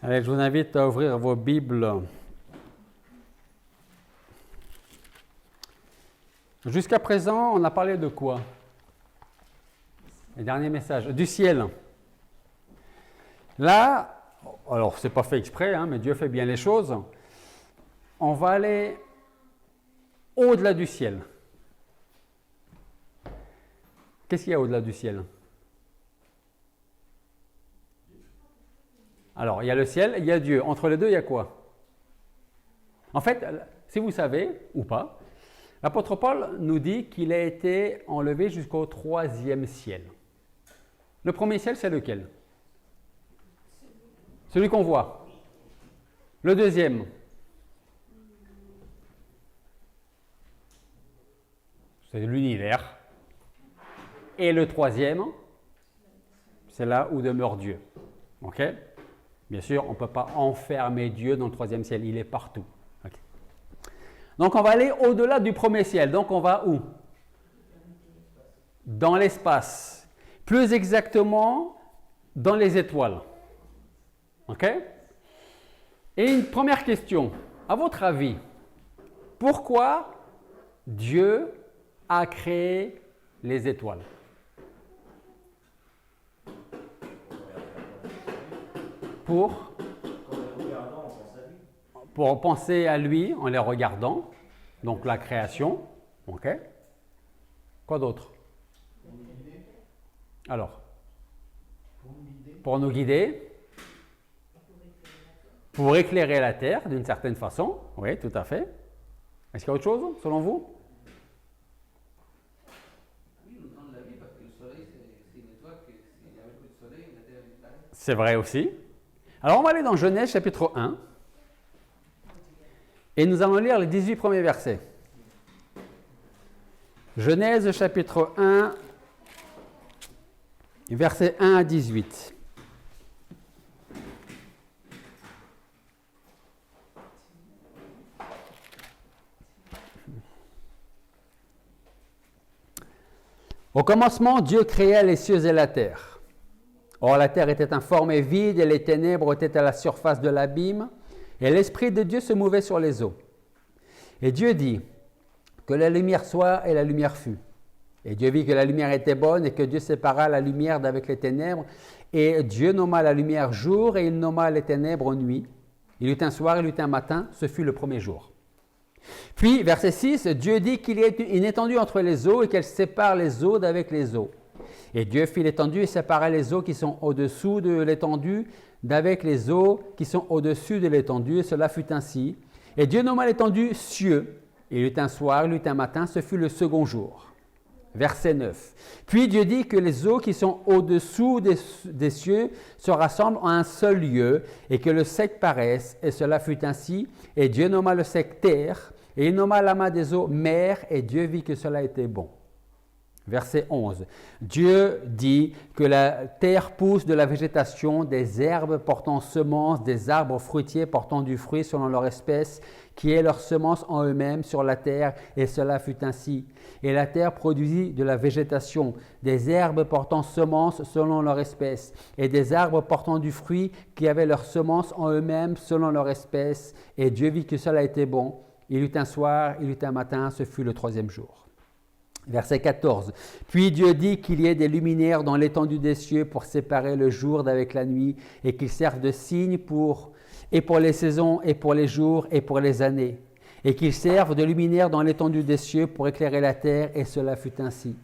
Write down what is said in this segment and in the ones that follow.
Allez, je vous invite à ouvrir vos Bibles. Jusqu'à présent, on a parlé de quoi? Le dernier message, du ciel. Là, alors c'est pas fait exprès, mais Dieu fait bien les choses. On va aller au-delà du ciel. Qu'est-ce qu'il y a au-delà du ciel? Alors, il y a le ciel, il y a Dieu. Entre les deux, il y a quoi? En fait, si vous savez, ou pas, l'apôtre Paul nous dit qu'il a été enlevé jusqu'au 3e ciel. Le premier ciel, c'est lequel? Celui qu'on voit. Le deuxième? C'est l'univers. Et le troisième, c'est là où demeure Dieu. OK? Bien sûr, on ne peut pas enfermer Dieu dans le 3e ciel, il est partout. Okay. Donc, on va aller au-delà du premier ciel. Donc, on va où? Dans l'espace. Plus exactement, dans les étoiles. OK? Et une première question. À votre avis, pourquoi Dieu a créé les étoiles? Pour penser à lui en les regardant, donc la création. OK. Quoi d'autre? Alors, pour nous guider, pour éclairer la terre d'une certaine façon. Oui, tout à fait. Est-ce qu'il y a autre chose, selon vous? Oui, nous donne la vie parce que le soleil, c'est une étoile que s'il n'y avait plus de soleil, la terre disparaît. C'est vrai aussi. Alors, on va aller dans Genèse chapitre 1. Et nous allons lire les 18 premiers versets. Genèse chapitre 1, versets 1 à 18. Au commencement, Dieu créa les cieux et la terre. Or, la terre était informe et vide, et les ténèbres étaient à la surface de l'abîme, et l'Esprit de Dieu se mouvait sur les eaux. Et Dieu dit, que la lumière soit, et la lumière fut. Et Dieu vit que la lumière était bonne, et que Dieu sépara la lumière d'avec les ténèbres. Et Dieu nomma la lumière jour, et il nomma les ténèbres nuit. Il eut un soir, il eut un matin, ce fut le premier jour. Puis, verset 6, Dieu dit qu'il y ait une étendue entre les eaux, et qu'elle sépare les eaux d'avec les eaux. Et Dieu fit l'étendue et sépara les eaux qui sont au-dessous de l'étendue d'avec les eaux qui sont au-dessus de l'étendue, et cela fut ainsi. Et Dieu nomma l'étendue cieux. Il eut un soir, il eut un matin, ce fut le second jour. Verset 9. Puis Dieu dit que les eaux qui sont au-dessous des cieux se rassemblent en un seul lieu, et que le sec paraisse, et cela fut ainsi. Et Dieu nomma le sec terre, et il nomma l'amas des eaux mer, et Dieu vit que cela était bon. Verset 11. Dieu dit que la terre pousse de la végétation, des herbes portant semences, des arbres fruitiers portant du fruit selon leur espèce, qui est leur semence en eux-mêmes sur la terre, et cela fut ainsi. Et la terre produisit de la végétation, des herbes portant semences selon leur espèce, et des arbres portant du fruit qui avaient leur semence en eux-mêmes selon leur espèce. Et Dieu vit que cela était bon. Il eut un soir, il eut un matin, ce fut le 3e jour. Verset 14. Puis Dieu dit qu'il y ait des luminaires dans l'étendue des cieux pour séparer le jour d'avec la nuit, et qu'ils servent de signe pour les saisons, et pour les jours, et pour les années. Et qu'ils servent de luminaires dans l'étendue des cieux pour éclairer la terre, et cela fut ainsi.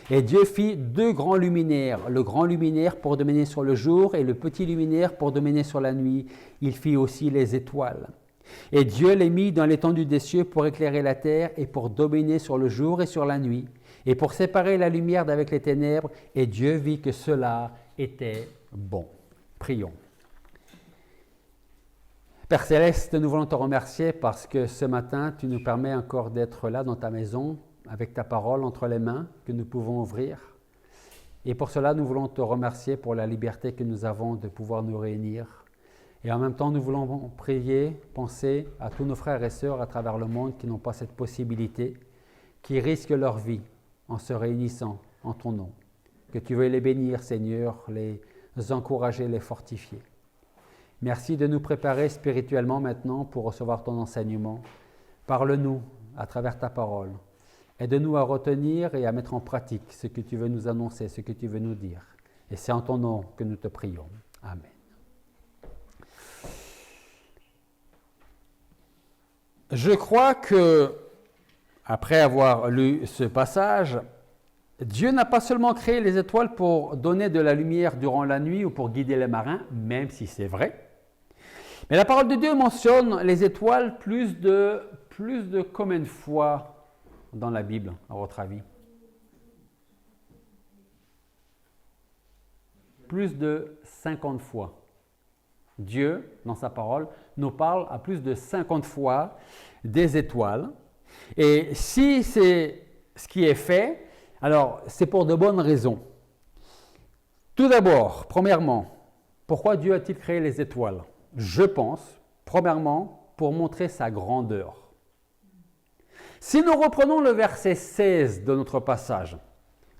Et Dieu fit 2 grands luminaires, le grand luminaire pour dominer sur le jour, et le petit luminaire pour dominer sur la nuit. Il fit aussi les étoiles. Et Dieu les mit dans l'étendue des cieux pour éclairer la terre et pour dominer sur le jour et sur la nuit, et pour séparer la lumière d'avec les ténèbres, et Dieu vit que cela était bon. Prions. Père Céleste, nous voulons te remercier parce que ce matin, tu nous permets encore d'être là dans ta maison, avec ta parole entre les mains que nous pouvons ouvrir. Et pour cela, nous voulons te remercier pour la liberté que nous avons de pouvoir nous réunir. Et en même temps, nous voulons prier, penser à tous nos frères et sœurs à travers le monde qui n'ont pas cette possibilité, qui risquent leur vie en se réunissant en ton nom. Que tu veuilles les bénir, Seigneur, les encourager, les fortifier. Merci de nous préparer spirituellement maintenant pour recevoir ton enseignement. Parle-nous à travers ta parole. Aide-nous à retenir et à mettre en pratique ce que tu veux nous annoncer, ce que tu veux nous dire. Et c'est en ton nom que nous te prions. Amen. Je crois que, après avoir lu ce passage, Dieu n'a pas seulement créé les étoiles pour donner de la lumière durant la nuit ou pour guider les marins, même si c'est vrai. Mais la parole de Dieu mentionne les étoiles plus de combien de fois dans la Bible, à votre avis? Plus de 50 fois. Dieu, dans sa parole, nous parle à plus de 50 fois des étoiles. Et si c'est ce qui est fait, alors c'est pour de bonnes raisons. Tout d'abord, premièrement, pourquoi Dieu a-t-il créé les étoiles? Je pense, premièrement, pour montrer sa grandeur. Si nous reprenons le verset 16 de notre passage,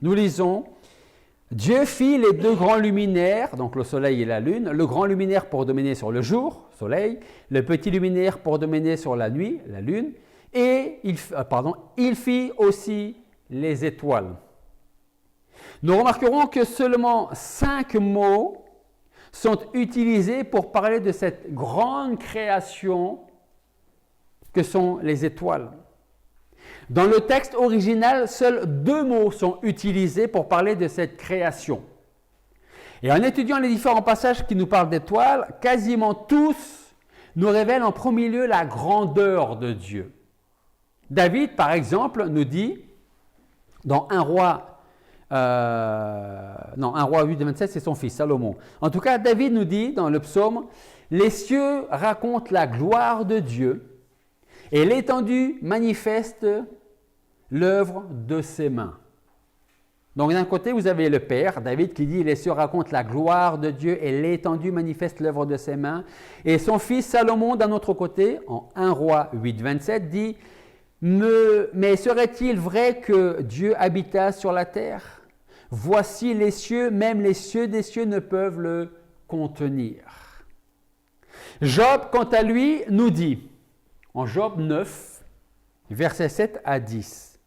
nous lisons « Dieu fit les deux grands luminaires, donc le soleil et la lune, le grand luminaire pour dominer sur le jour, soleil, le petit luminaire pour dominer sur la nuit, la lune, et il fit aussi les étoiles. » Nous remarquerons que seulement 5 mots sont utilisés pour parler de cette grande création que sont les étoiles. Dans le texte original, seuls 2 mots sont utilisés pour parler de cette création. Et en étudiant les différents passages qui nous parlent d'étoiles, quasiment tous nous révèlent en premier lieu la grandeur de Dieu. David, par exemple, nous dit, dans 1 roi 8, 27, c'est son fils, Salomon. En tout cas, David nous dit dans le psaume, « Les cieux racontent la gloire de Dieu, et l'étendue manifeste l'œuvre de ses mains. » Donc d'un côté, vous avez le Père, David, qui dit « Les cieux racontent la gloire de Dieu et l'étendue manifeste l'œuvre de ses mains. » Et son fils Salomon, d'un autre côté, en 1 roi 8, 27, dit « Mais serait-il vrai que Dieu habita sur la terre? Voici les cieux, même les cieux des cieux ne peuvent le contenir. » Job, quant à lui, nous dit, en Job 9, versets 7 à 10.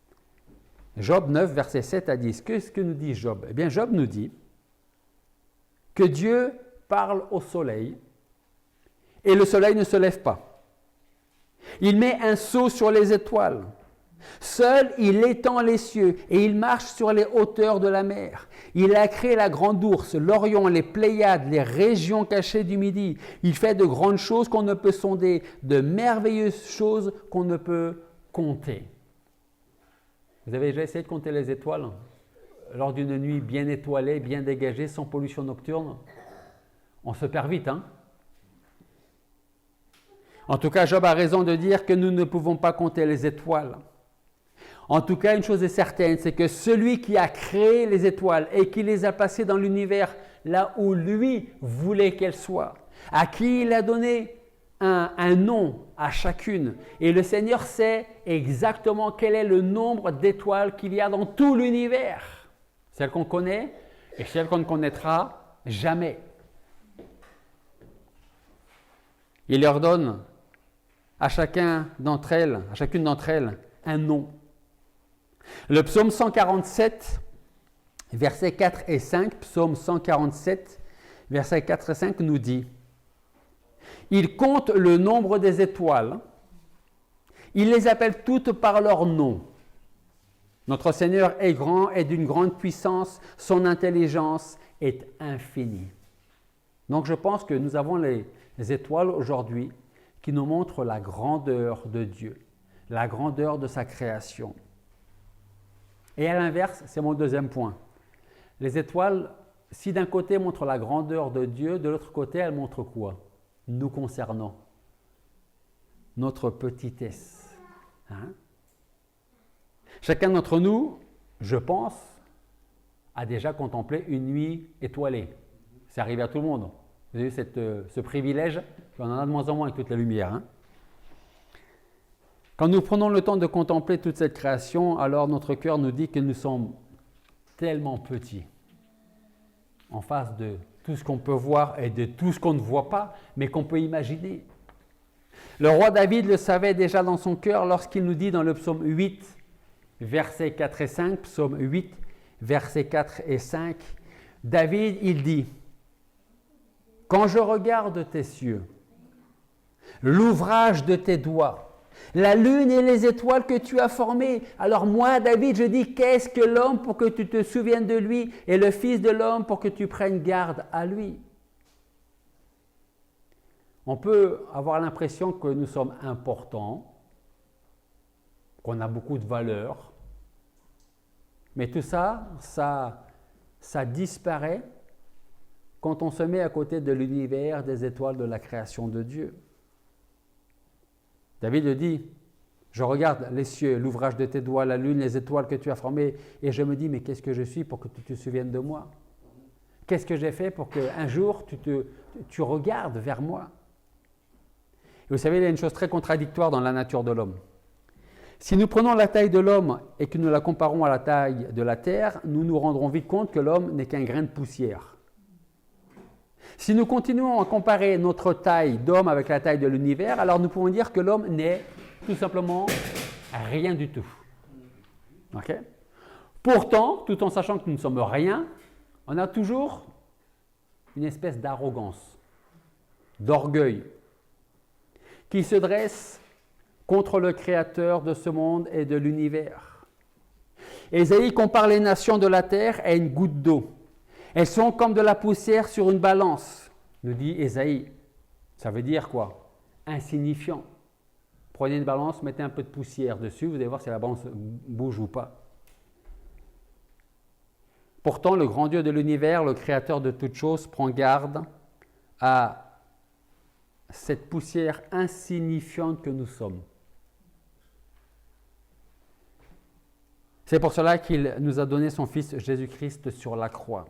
Job 9, versets 7 à 10. Qu'est-ce que nous dit Job? Eh bien, Job nous dit que Dieu parle au soleil et le soleil ne se lève pas. Il met un sceau sur les étoiles. Seul, il étend les cieux et il marche sur les hauteurs de la mer. Il a créé la grande ourse, l'Orion, les Pléiades, les régions cachées du Midi. Il fait de grandes choses qu'on ne peut sonder, de merveilleuses choses qu'on ne peut compter. Vous avez déjà essayé de compter les étoiles lors d'une nuit bien étoilée, bien dégagée, sans pollution nocturne? On se perd vite, hein? En tout cas, Job a raison de dire que nous ne pouvons pas compter les étoiles. En tout cas, une chose est certaine, c'est que celui qui a créé les étoiles et qui les a placées dans l'univers là où lui voulait qu'elles soient, à qui il a donné un nom à chacune. Et le Seigneur sait exactement quel est le nombre d'étoiles qu'il y a dans tout l'univers. Celles qu'on connaît et celles qu'on ne connaîtra jamais. Il leur donne à chacune d'entre elles, un nom. Le psaume 147, versets 4 et 5, psaume 147, versets 4 et 5 nous dit « Il compte le nombre des étoiles, il les appelle toutes par leur nom. Notre Seigneur est grand et d'une grande puissance, son intelligence est infinie. » Donc je pense que nous avons les étoiles aujourd'hui qui nous montrent la grandeur de Dieu, la grandeur de sa création. Et à l'inverse, c'est mon deuxième point. Les étoiles, si d'un côté montrent la grandeur de Dieu, de l'autre côté, elles montrent quoi? Nous concernant. Notre petitesse. Hein? Chacun d'entre nous, je pense, a déjà contemplé une nuit étoilée. C'est arrivé à tout le monde. Vous avez eu ce privilège, on en a de moins en moins avec toute la lumière. Hein? Quand nous prenons le temps de contempler toute cette création, alors notre cœur nous dit que nous sommes tellement petits en face de tout ce qu'on peut voir et de tout ce qu'on ne voit pas, mais qu'on peut imaginer. Le roi David le savait déjà dans son cœur lorsqu'il nous dit dans le psaume 8, versets 4 et 5, psaume 8, versets 4 et 5, David, il dit, « Quand je regarde tes cieux, l'ouvrage de tes doigts, la lune et les étoiles que tu as formées. Alors moi, David, je dis, qu'est-ce que l'homme pour que tu te souviennes de lui et le Fils de l'homme pour que tu prennes garde à lui ?» On peut avoir l'impression que nous sommes importants, qu'on a beaucoup de valeur, mais tout ça, ça disparaît quand on se met à côté de l'univers, des étoiles, de la création de Dieu. David le dit, je regarde les cieux, l'ouvrage de tes doigts, la lune, les étoiles que tu as formées, et je me dis, mais qu'est-ce que je suis pour que tu te souviennes de moi? Qu'est-ce que j'ai fait pour qu'un jour tu regardes vers moi? Et vous savez, il y a une chose très contradictoire dans la nature de l'homme. Si nous prenons la taille de l'homme et que nous la comparons à la taille de la terre, nous nous rendrons vite compte que l'homme n'est qu'un grain de poussière. Si nous continuons à comparer notre taille d'homme avec la taille de l'univers, alors nous pouvons dire que l'homme n'est tout simplement rien du tout. Okay? Pourtant, tout en sachant que nous ne sommes rien, on a toujours une espèce d'arrogance, d'orgueil, qui se dresse contre le Créateur de ce monde et de l'univers. Ésaïe compare les nations de la terre à une goutte d'eau. Elles sont comme de la poussière sur une balance, nous dit Ésaïe. Ça veut dire quoi? Insignifiant. Prenez une balance, mettez un peu de poussière dessus, vous allez voir si la balance bouge ou pas. Pourtant, le grand Dieu de l'univers, le Créateur de toutes choses, prend garde à cette poussière insignifiante que nous sommes. C'est pour cela qu'il nous a donné son Fils Jésus-Christ sur la croix.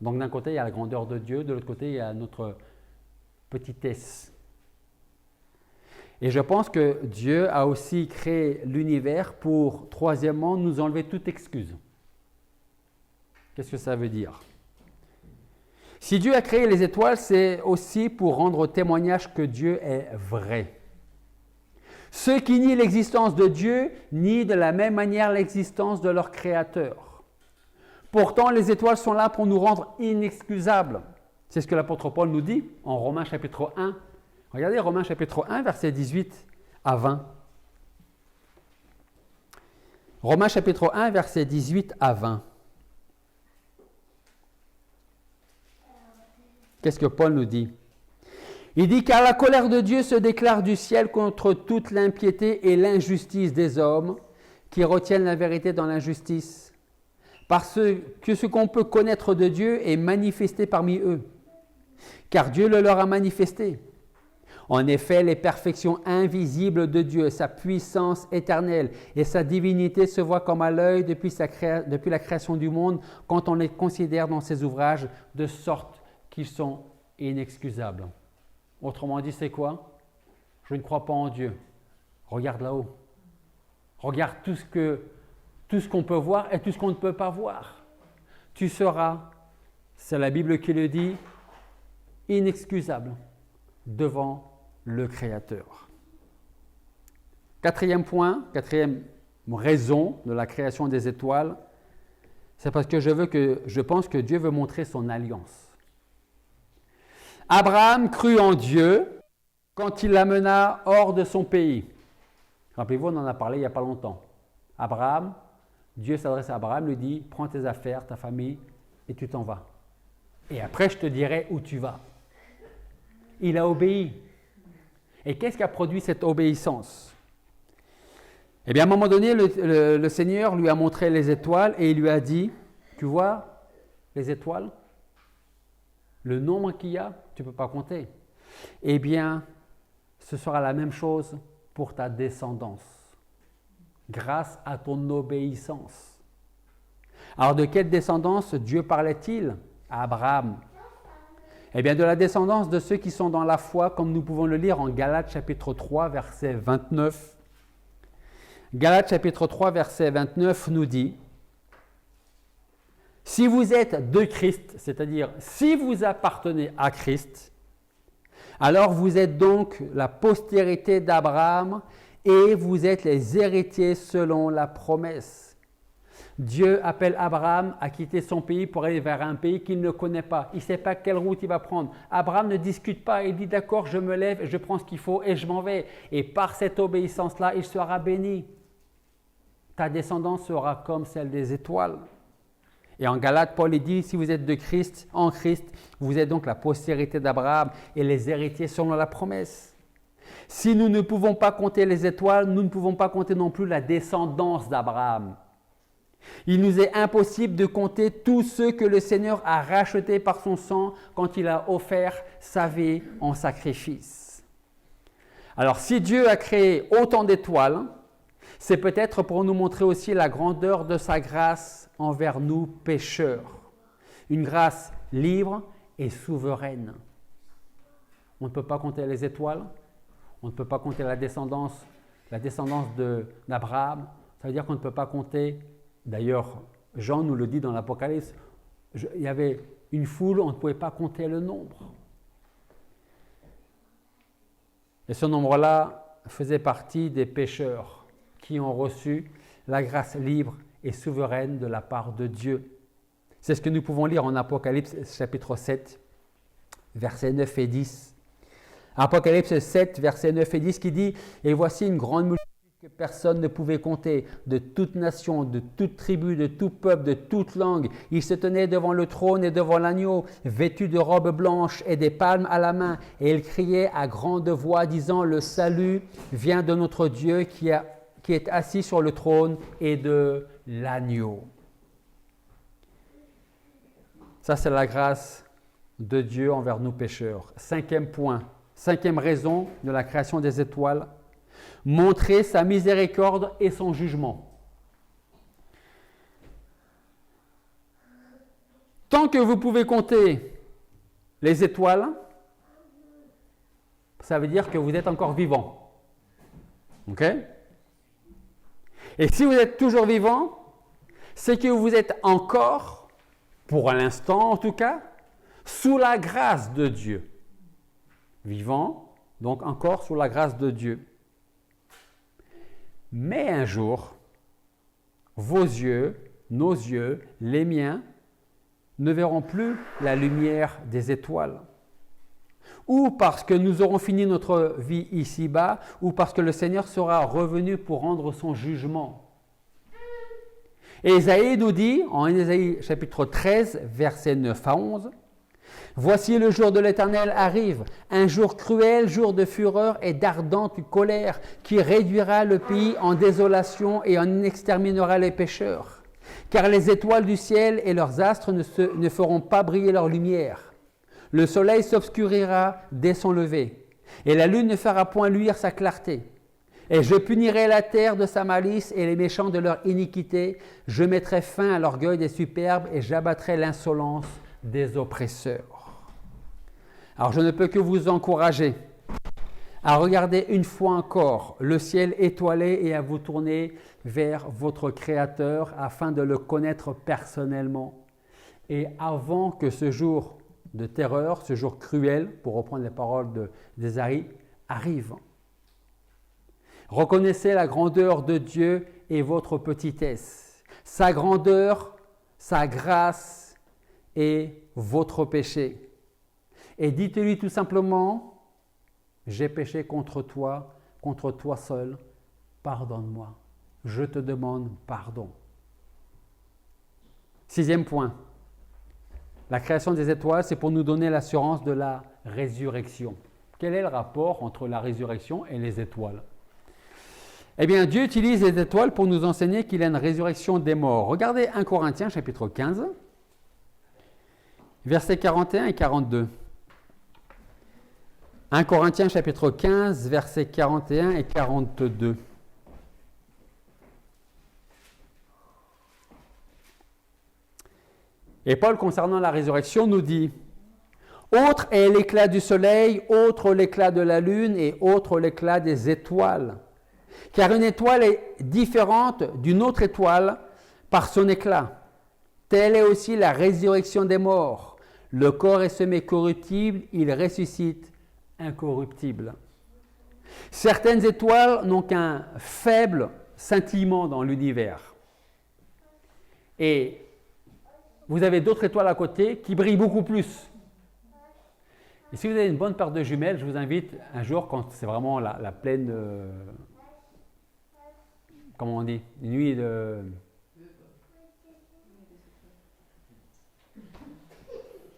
Donc d'un côté, il y a la grandeur de Dieu, de l'autre côté, il y a notre petitesse. Et je pense que Dieu a aussi créé l'univers pour, troisièmement, nous enlever toute excuse. Qu'est-ce que ça veut dire? Si Dieu a créé les étoiles, c'est aussi pour rendre témoignage que Dieu est vrai. Ceux qui nient l'existence de Dieu nient de la même manière l'existence de leur Créateur. Pourtant, les étoiles sont là pour nous rendre inexcusables. C'est ce que l'apôtre Paul nous dit en Romains chapitre 1. Regardez Romains chapitre 1, versets 18 à 20. Romains chapitre 1, versets 18 à 20. Qu'est-ce que Paul nous dit? Il dit « Car la colère de Dieu se déclare du ciel contre toute l'impiété et l'injustice des hommes qui retiennent la vérité dans l'injustice. Parce que ce qu'on peut connaître de Dieu est manifesté parmi eux, car Dieu le leur a manifesté. En effet, les perfections invisibles de Dieu, sa puissance éternelle et sa divinité se voient comme à l'œil depuis la création du monde quand on les considère dans ses ouvrages de sorte qu'ils sont inexcusables. » Autrement dit, c'est quoi? Je ne crois pas en Dieu. Regarde là-haut. Regarde tout ce qu'on peut voir et tout ce qu'on ne peut pas voir. Tu seras, c'est la Bible qui le dit, inexcusable devant le Créateur. Quatrième point, quatrième raison de la création des étoiles, c'est parce que je pense que Dieu veut montrer son alliance. Abraham crut en Dieu quand il l'amena hors de son pays. Rappelez-vous, on en a parlé il n'y a pas longtemps. Abraham, Dieu s'adresse à Abraham, lui dit, prends tes affaires, ta famille, et tu t'en vas. Et après, je te dirai où tu vas. Il a obéi. Et qu'est-ce qui a produit cette obéissance? Eh bien, à un moment donné, le Seigneur lui a montré les étoiles et il lui a dit, tu vois les étoiles? Le nombre qu'il y a, tu ne peux pas compter. Eh bien, ce sera la même chose pour ta descendance, grâce à ton obéissance. Alors, de quelle descendance Dieu parlait-il à Abraham? Eh bien, de la descendance de ceux qui sont dans la foi, comme nous pouvons le lire en Galates chapitre 3, verset 29. Galates chapitre 3, verset 29 nous dit Si vous êtes de Christ, c'est-à-dire si vous appartenez à Christ, alors vous êtes donc la postérité d'Abraham et vous êtes les héritiers selon la promesse. Dieu appelle Abraham à quitter son pays pour aller vers un pays qu'il ne connaît pas. Il ne sait pas quelle route il va prendre. Abraham ne discute pas, il dit d'accord, je me lève, je prends ce qu'il faut et je m'en vais. Et par cette obéissance-là, il sera béni. Ta descendance sera comme celle des étoiles. Et en Galates, Paul dit, si vous êtes de Christ, en Christ, vous êtes donc la postérité d'Abraham et les héritiers selon la promesse. Si nous ne pouvons pas compter les étoiles, nous ne pouvons pas compter non plus la descendance d'Abraham. Il nous est impossible de compter tous ceux que le Seigneur a rachetés par son sang quand il a offert sa vie en sacrifice. Alors si Dieu a créé autant d'étoiles, c'est peut-être pour nous montrer aussi la grandeur de sa grâce envers nous pécheurs. Une grâce libre et souveraine. On ne peut pas compter les étoiles, on ne peut pas compter la descendance d'Abraham. Ça veut dire qu'on ne peut pas compter, d'ailleurs Jean nous le dit dans l'Apocalypse, il y avait une foule, on ne pouvait pas compter le nombre. Et ce nombre-là faisait partie des pécheurs qui ont reçu la grâce libre et souveraine de la part de Dieu. C'est ce que nous pouvons lire en Apocalypse chapitre 7, versets 9 et 10. Apocalypse 7, versets 9 et 10 qui dit « Et voici une grande multitude que personne ne pouvait compter, de toute nation, de toute tribu, de tout peuple, de toute langue. Ils se tenaient devant le trône et devant l'agneau, vêtus de robes blanches et des palmes à la main. Et ils criaient à grande voix, disant « Le salut vient de notre Dieu qui est assis sur le trône et de l'agneau. » Ça, c'est la grâce de Dieu envers nous pécheurs. Cinquième point, cinquième raison de la création des étoiles, montrer sa miséricorde et son jugement. Tant que vous pouvez compter les étoiles, ça veut dire que vous êtes encore vivant. OK? Et si vous êtes toujours vivant, c'est que vous êtes encore, pour l'instant en tout cas, sous la grâce de Dieu. Vivant, donc encore sous la grâce de Dieu. Mais un jour, vos yeux, nos yeux, les miens, ne verront plus la lumière des étoiles. Ou parce que nous aurons fini notre vie ici-bas, ou parce que le Seigneur sera revenu pour rendre son jugement. Et Ésaïe nous dit, en Ésaïe chapitre 13, versets 9 à 11, « Voici le jour de l'Éternel arrive, un jour cruel, jour de fureur et d'ardente colère, qui réduira le pays en désolation et en exterminera les pécheurs. Car les étoiles du ciel et leurs astres ne feront pas briller leur lumière. Le soleil s'obscurira dès son lever, et la lune ne fera point luire sa clarté. Et je punirai la terre de sa malice et les méchants de leur iniquité. Je mettrai fin à l'orgueil des superbes et j'abattrai l'insolence des oppresseurs. » Alors je ne peux que vous encourager à regarder une fois encore le ciel étoilé et à vous tourner vers votre Créateur afin de le connaître personnellement. Et avant que ce jour de terreur, ce jour cruel, pour reprendre les paroles d'Ésaïe, arrive. Reconnaissez la grandeur de Dieu et votre petitesse, sa grandeur, sa grâce et votre péché. Et dites-lui tout simplement, j'ai péché contre toi seul, pardonne-moi, je te demande pardon. Sixième point, la création des étoiles, c'est pour nous donner l'assurance de la résurrection. Quel est le rapport entre la résurrection et les étoiles ? Eh bien, Dieu utilise les étoiles pour nous enseigner qu'il y a une résurrection des morts. Regardez 1 Corinthiens chapitre 15, versets 41 et 42. 1 Corinthiens chapitre 15, versets 41 et 42. Et Paul, concernant la résurrection, nous dit « Autre est l'éclat du soleil, autre l'éclat de la lune et autre l'éclat des étoiles. Car une étoile est différente d'une autre étoile par son éclat. Telle est aussi la résurrection des morts. Le corps est semé corruptible, il ressuscite incorruptible. Certaines étoiles n'ont qu'un faible scintillement dans l'univers. Et vous avez d'autres étoiles à côté qui brillent beaucoup plus. Et si vous avez une bonne paire de jumelles, je vous invite un jour, quand c'est vraiment la pleine, comment on dit, une nuit de...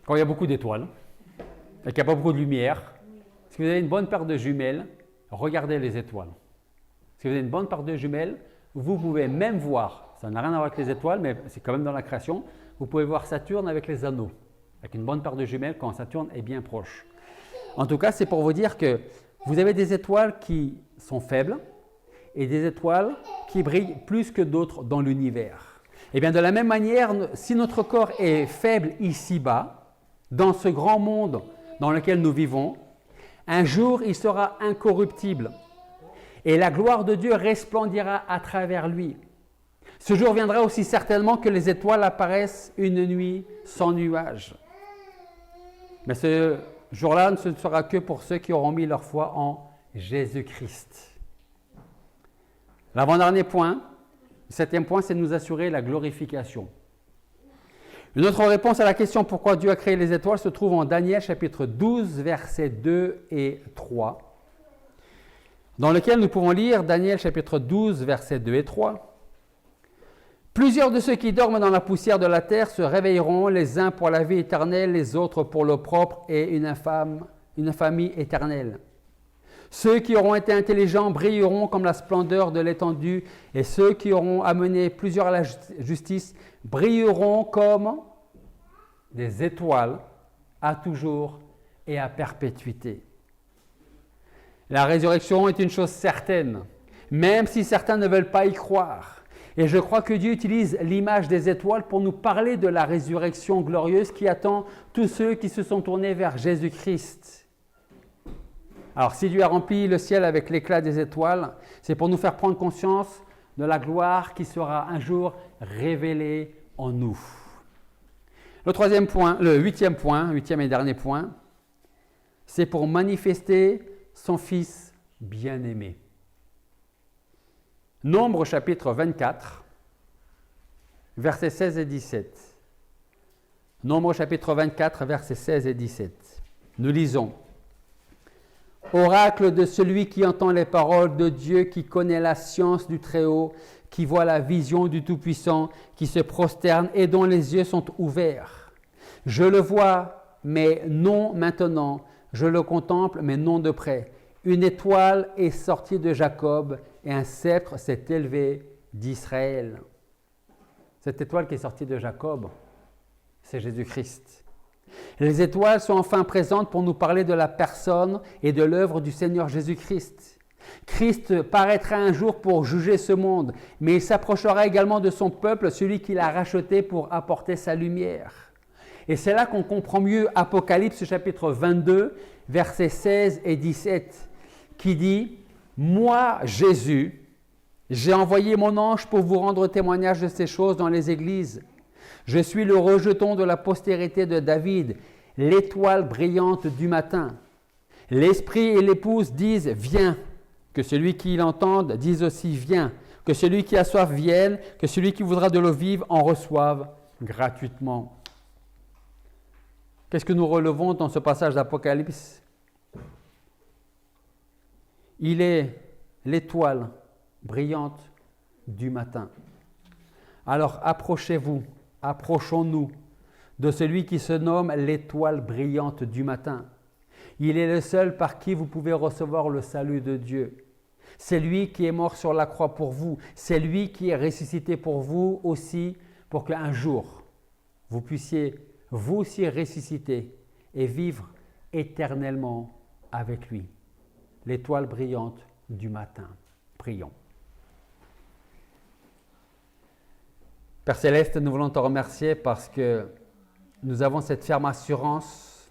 Quand il y a beaucoup d'étoiles, et qu'il n'y a pas beaucoup de lumière, si vous avez une bonne paire de jumelles, regardez les étoiles. Si vous avez une bonne paire de jumelles, vous pouvez même voir, ça n'a rien à voir avec les étoiles, mais c'est quand même dans la création, vous pouvez voir Saturne avec les anneaux. Avec une bonne paire de jumelles quand Saturne est bien proche. En tout cas, c'est pour vous dire que vous avez des étoiles qui sont faibles et des étoiles qui brillent plus que d'autres dans l'univers. Et bien de la même manière, si notre corps est faible ici-bas, dans ce grand monde dans lequel nous vivons, un jour il sera incorruptible et la gloire de Dieu resplendira à travers lui. Ce jour viendra aussi certainement que les étoiles apparaissent une nuit sans nuages. Mais ce jour-là, ce ne sera que pour ceux qui auront mis leur foi en Jésus-Christ. L'avant-dernier point, le 7e point, c'est de nous assurer la glorification. Une autre réponse à la question pourquoi Dieu a créé les étoiles se trouve en Daniel chapitre 12, versets 2 et 3, dans lequel nous pouvons lire Daniel chapitre 12, versets 2 et 3. Plusieurs de ceux qui dorment dans la poussière de la terre se réveilleront, les uns pour la vie éternelle, les autres pour l'opprobre et une infamie éternelle. Ceux qui auront été intelligents brilleront comme la splendeur de l'étendue, et ceux qui auront amené plusieurs à la justice brilleront comme des étoiles à toujours et à perpétuité. La résurrection est une chose certaine, même si certains ne veulent pas y croire. Et je crois que Dieu utilise l'image des étoiles pour nous parler de la résurrection glorieuse qui attend tous ceux qui se sont tournés vers Jésus-Christ. Alors, si Dieu a rempli le ciel avec l'éclat des étoiles, c'est pour nous faire prendre conscience de la gloire qui sera un jour révélée en nous. Le 8e point, 8e et dernier point, c'est pour manifester son Fils bien-aimé. Nombre chapitre 24, versets 16 et 17. Nombre chapitre 24, versets 16 et 17. Nous lisons. Oracle de celui qui entend les paroles de Dieu, qui connaît la science du Très-Haut, qui voit la vision du Tout-Puissant, qui se prosterne et dont les yeux sont ouverts. Je le vois, mais non maintenant. Je le contemple, mais non de près. Une étoile est sortie de Jacob et un sceptre s'est élevé d'Israël. Cette étoile qui est sortie de Jacob, c'est Jésus-Christ. Les étoiles sont enfin présentes pour nous parler de la personne et de l'œuvre du Seigneur Jésus-Christ. Christ paraîtra un jour pour juger ce monde, mais il s'approchera également de son peuple, celui qu'il a racheté pour apporter sa lumière. Et c'est là qu'on comprend mieux Apocalypse chapitre 22, versets 16 et 17, qui dit « Moi, Jésus, j'ai envoyé mon ange pour vous rendre témoignage de ces choses dans les églises. Je suis le rejeton de la postérité de David, l'étoile brillante du matin. L'esprit et l'épouse disent « Viens ». Que celui qui l'entende dise aussi « Viens ». Que celui qui a soif vienne, que celui qui voudra de l'eau vive en reçoive gratuitement. Qu'est-ce que nous relevons dans ce passage d'Apocalypse? Il est l'étoile brillante du matin. Alors approchez-vous, approchons-nous de celui qui se nomme l'étoile brillante du matin. Il est le seul par qui vous pouvez recevoir le salut de Dieu. C'est lui qui est mort sur la croix pour vous. C'est lui qui est ressuscité pour vous aussi, pour qu'un jour, vous puissiez vous aussi ressusciter et vivre éternellement avec lui. L'étoile brillante du matin. Prions. Père Céleste, nous voulons te remercier parce que nous avons cette ferme assurance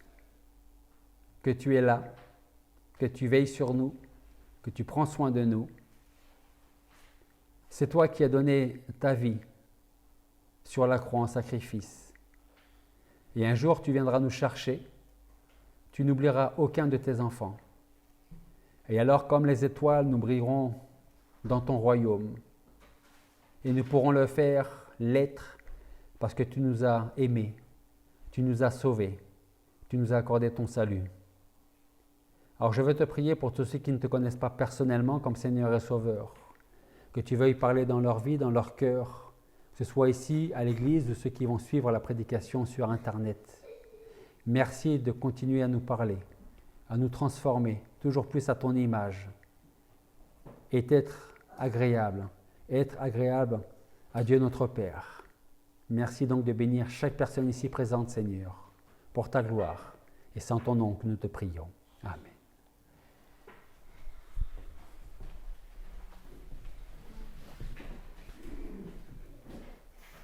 que tu es là, que tu veilles sur nous, que tu prends soin de nous. C'est toi qui as donné ta vie sur la croix en sacrifice. Et un jour, tu viendras nous chercher. Tu n'oublieras aucun de tes enfants. Et alors, comme les étoiles, nous brillerons dans ton royaume. Et nous pourrons le faire, l'être, parce que tu nous as aimés, tu nous as sauvés, tu nous as accordé ton salut. Alors je veux te prier pour tous ceux qui ne te connaissent pas personnellement comme Seigneur et Sauveur, que tu veuilles parler dans leur vie, dans leur cœur, que ce soit ici à l'église ou ceux qui vont suivre la prédication sur Internet. Merci de continuer à nous parler, à nous transformer toujours plus à ton image et être agréable à Dieu notre Père. Merci donc de bénir chaque personne ici présente, Seigneur, pour ta gloire. Et c'est en ton nom que nous te prions. Amen.